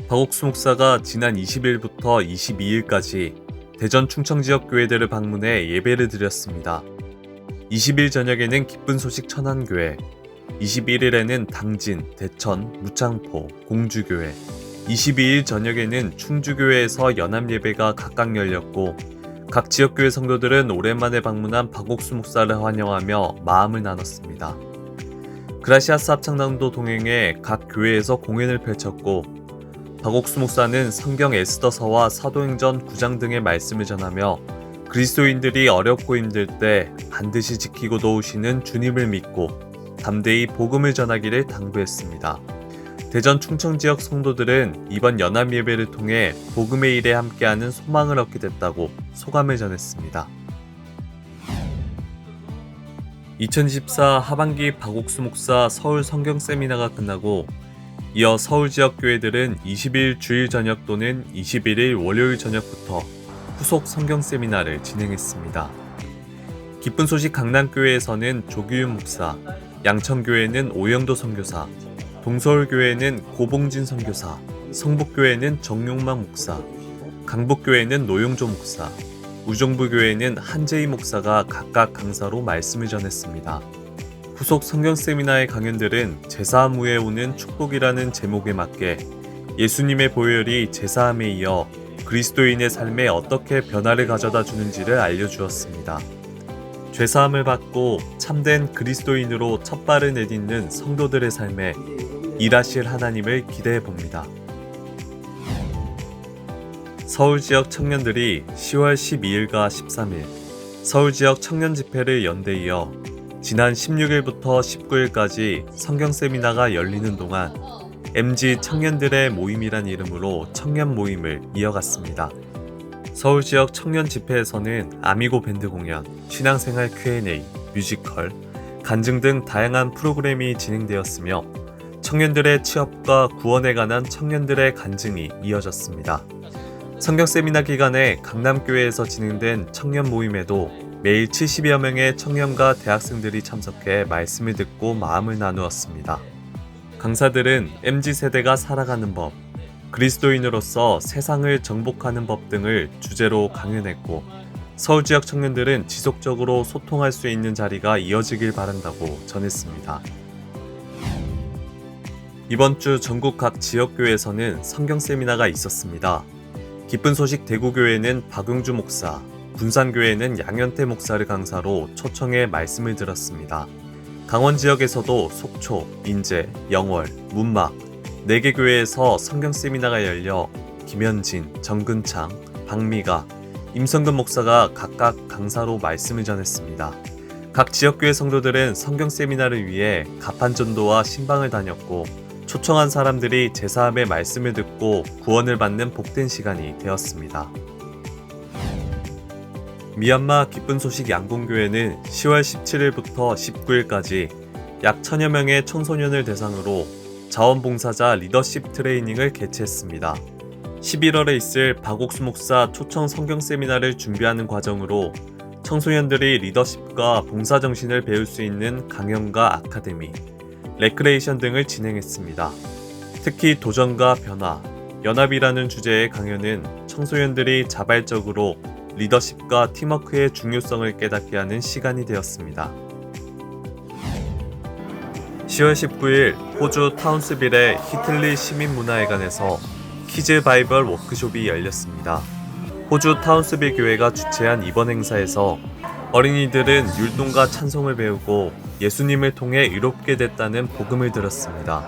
박옥수 목사가 지난 20일부터 22일까지 대전 충청 지역 교회들을 방문해 예배를 드렸습니다. 20일 저녁에는 기쁜 소식 천안교회, 21일에는 당진, 대천, 무창포, 공주교회, 22일 저녁에는 충주교회에서 연합예배가 각각 열렸고 각 지역교회 성도들은 오랜만에 방문한 박옥수 목사를 환영하며 마음을 나눴습니다. 그라시아스 합창단도 동행해 각 교회에서 공연을 펼쳤고 박옥수 목사는 성경 에스더서와 사도행전 9장 등의 말씀을 전하며 그리스도인들이 어렵고 힘들 때 반드시 지키고 도우시는 주님을 믿고 담대히 복음을 전하기를 당부했습니다. 대전 충청 지역 성도들은 이번 연합 예배를 통해 복음의 일에 함께하는 소망을 얻게 됐다고 소감을 전했습니다. 2024 하반기 박옥수 목사 서울 성경 세미나가 끝나고 이어 서울 지역 교회들은 20일 주일 저녁 또는 21일 월요일 저녁부터 후속 성경 세미나를 진행했습니다. 기쁜 소식 강남교회에서는 조규윤 목사, 양천교회는 오영도 선교사, 동서울교회는 고봉진 선교사, 성북교회는 정용만 목사, 강북교회는 노용조 목사, 우정부교회는 한재희 목사가 각각 강사로 말씀을 전했습니다. 후속 성경 세미나의 강연들은 제사함 후에 오는 축복이라는 제목에 맞게 예수님의 보혈이 제사함에 이어 그리스도인의 삶에 어떻게 변화를 가져다 주는지를 알려주었습니다. 죄사함을 받고 참된 그리스도인으로 첫발을 내딛는 성도들의 삶에 일하실 하나님을 기대해 봅니다. 서울 지역 청년들이 10월 12일과 13일 서울 지역 청년 집회를 연대이어 지난 16일부터 19일까지 성경 세미나가 열리는 동안 MG 청년들의 모임이란 이름으로 청년 모임을 이어갔습니다. 서울 지역 청년 집회에서는 아미고 밴드 공연, 신앙생활 Q&A, 뮤지컬, 간증 등 다양한 프로그램이 진행되었으며 청년들의 취업과 구원에 관한 청년들의 간증이 이어졌습니다. 성경 세미나 기간에 강남교회에서 진행된 청년 모임에도 매일 70여 명의 청년과 대학생들이 참석해 말씀을 듣고 마음을 나누었습니다. 강사들은 MZ세대가 살아가는 법, 그리스도인으로서 세상을 정복하는 법 등을 주제로 강연했고 서울 지역 청년들은 지속적으로 소통할 수 있는 자리가 이어지길 바란다고 전했습니다. 이번 주 전국 각 지역교회에서는 성경 세미나가 있었습니다. 기쁜 소식 대구교회는 박용주 목사, 군산교회는 양현태 목사를 강사로 초청해 말씀을 들었습니다. 강원 지역에서도 속초, 인제, 영월, 문막, 4개 교회에서 성경 세미나가 열려 김현진, 정근창, 박미가, 임성근 목사가 각각 강사로 말씀을 전했습니다. 각 지역교회 성도들은 성경 세미나를 위해 가판전도와 신방을 다녔고 초청한 사람들이 제사함의 말씀을 듣고 구원을 받는 복된 시간이 되었습니다. 미얀마 기쁜 소식 양공교회는 10월 17일부터 19일까지 약 1000여 명의 청소년을 대상으로 자원봉사자 리더십 트레이닝을 개최했습니다. 11월에 있을 박옥수 목사 초청 성경 세미나를 준비하는 과정으로 청소년들이 리더십과 봉사정신을 배울 수 있는 강연과 아카데미, 레크레이션 등을 진행했습니다. 특히 도전과 변화, 연합이라는 주제의 강연은 청소년들이 자발적으로 리더십과 팀워크의 중요성을 깨닫게 하는 시간이 되었습니다. 10월 19일 호주 타운스빌의 히틀리 시민문화회관에서 키즈 바이벌 워크숍이 열렸습니다. 호주 타운스빌 교회가 주최한 이번 행사에서 어린이들은 율동과 찬송을 배우고 예수님을 통해 의롭게 됐다는 복음을 들었습니다.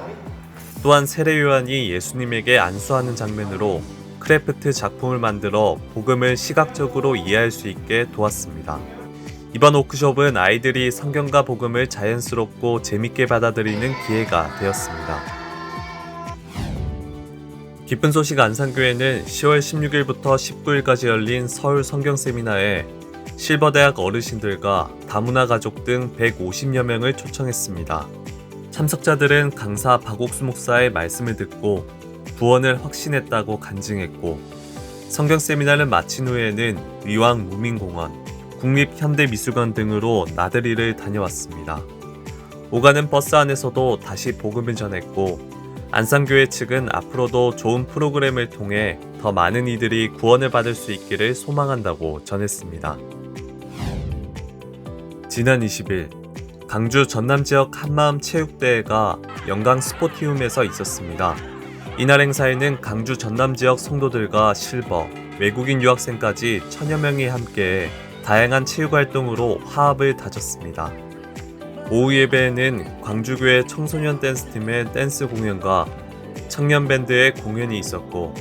또한 세례 요한이 예수님에게 안수하는 장면으로 크래프트 작품을 만들어 복음을 시각적으로 이해할 수 있게 도왔습니다. 이번 워크숍은 아이들이 성경과 복음을 자연스럽고 재밌게 받아들이는 기회가 되었습니다. 기쁜 소식 안산교회는 10월 16일부터 19일까지 열린 서울 성경 세미나에 실버대학 어르신들과 다문화 가족 등 150여 명을 초청했습니다. 참석자들은 강사 박옥수 목사의 말씀을 듣고 구원을 확신했다고 간증했고 성경 세미나를 마친 후에는 위왕 무민공원, 국립현대미술관 등으로 나들이를 다녀왔습니다. 오가는 버스 안에서도 다시 복음을 전했고 안산교회 측은 앞으로도 좋은 프로그램을 통해 더 많은 이들이 구원을 받을 수 있기를 소망한다고 전했습니다. 지난 20일 강주 전남 지역 한마음 체육대회가 영광 스포티움에서 있었습니다. 이날 행사에는 강주 전남 지역 성도들과 실버, 외국인 유학생까지 1000여 명이 함께 다양한 체육활동으로 화합을 다졌습니다. 오후 예배에는 광주교회 청소년 댄스팀의 댄스 공연과 청년밴드의 공연이 있었고,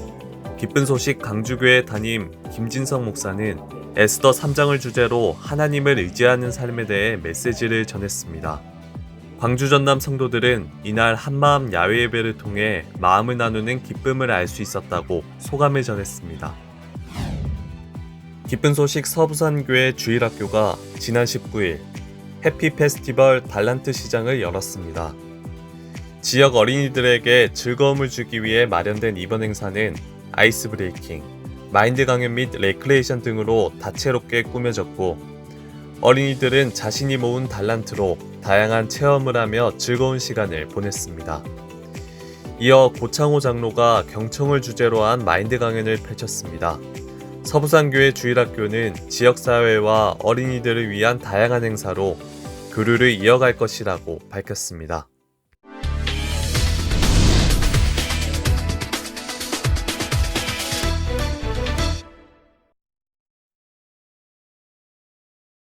기쁜 소식 강주교회 담임 김진성 목사는 에스더 3장을 주제로 하나님을 의지하는 삶에 대해 메시지를 전했습니다. 광주 전남 성도들은 이날 한마음 야외 예배를 통해 마음을 나누는 기쁨을 알 수 있었다고 소감을 전했습니다. 기쁜 소식 서부산교회 주일학교가 지난 19일 해피 페스티벌 달란트 시장을 열었습니다. 지역 어린이들에게 즐거움을 주기 위해 마련된 이번 행사는 아이스 브레이킹, 마인드 강연 및 레크레이션 등으로 다채롭게 꾸며졌고, 어린이들은 자신이 모은 달란트로 다양한 체험을 하며 즐거운 시간을 보냈습니다. 이어 고창호 장로가 경청을 주제로 한 마인드 강연을 펼쳤습니다. 서부산교회 주일학교는 지역사회와 어린이들을 위한 다양한 행사로 교류를 이어갈 것이라고 밝혔습니다.